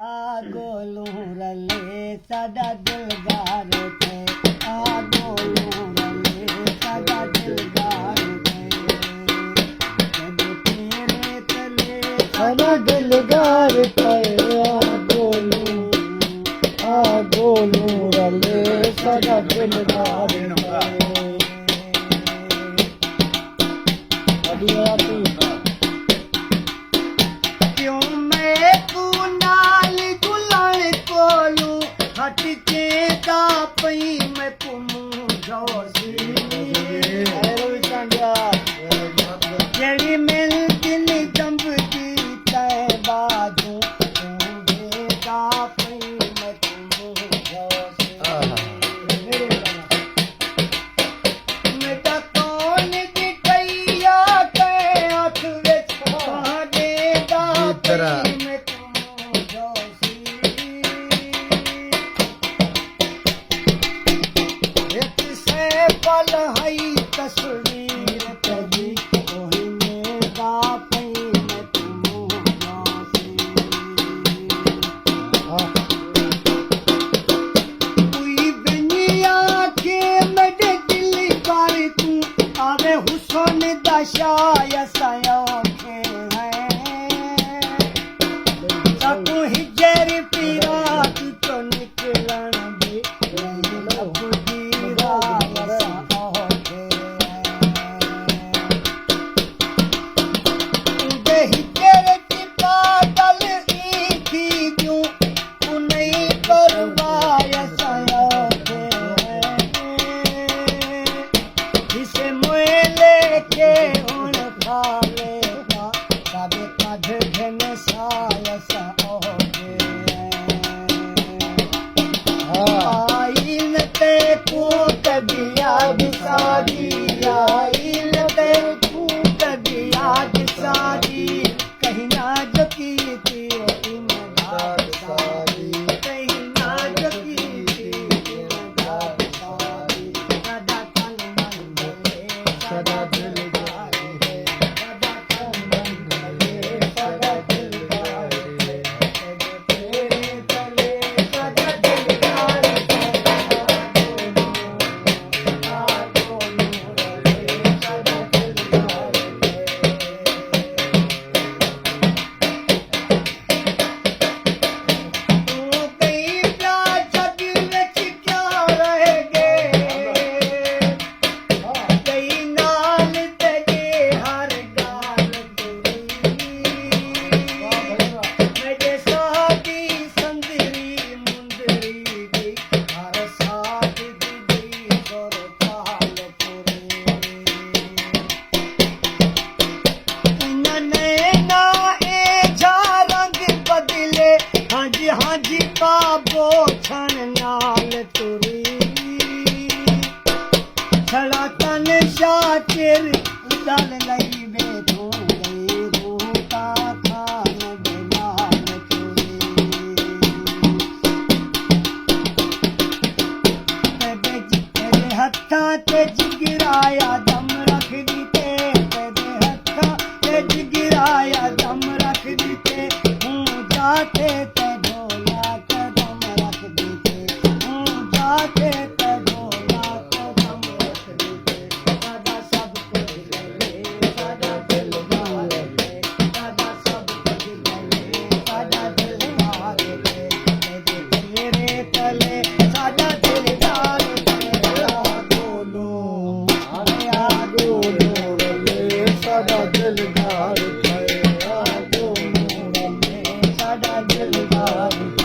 गोलू रले साडा दिलदार थे गोलू रले साडा दिलदार थे तेरे तले साडा दिलदार थे गोलू रले साडा दिलदार थे क्यों मैं तू नाल गुलाल कोलू हट के दा पई मैं तुमू जोसी जेड़ी मिल दिल जंब की तय बाजू दा पई मैं तुमू जोसी मेरा कौन दी कैया के आँख विच पादे दा मैं तुमू जोसी एक से पल हई तस्वीर तेरी ओही में दा पई मैं तुमू जोसी कोई दुनिया के मेरे दिल पर तू आवे हुस्न दशाया सया के है सब हिजर पीरात तो निकलन दे लब दी राय सा के दे हिजर की पागल ई थी क्यों तू नहीं करवाया सया के जिसे मोए लेके उन खा लेगा सबे कध घन साया सा आइल ते कूट दिया बिसारी आइल ते कूट दिया बिसारी कहीं ना जकी थी इमदाद सारी कहीं ना जकी थी इमदाद सारी सदा तन मन ले सदा दिलदार है सदा तन मन ले सदा दिलदार है तेरे तले सदा दिलदार है गोलू रले सदा दिलदार है तू कहीं प्या जग विच क्या रह गए कहीं नाल तेरे हर गाल तुरी मेरे साथी संदरी मुंदरी दी हर साथ दी सुर ताल पुरी नने ना ए जा रंग बदले हाजी हाजी बाबो छन नाल तुरी छड़ा तन शातिर उदल लई बैठो गई रूता खान दे नाल तुरी तेरे हत्थां ते जिगराया दम रख दीते तेरे हत्थां ते जिगराया दम रख दीते हूँ जाते ते ढोला कदम रख दीते हूँ जाते ते ढोला कदम रख दीते सदा सब कुछ गले सदा दिलदार है सदा सब कुछ गले सदा दिलदार है तेरे तले सदा दिलदार है गोलू रले सदा दिलदार है गोलू रले सदा दिलदार है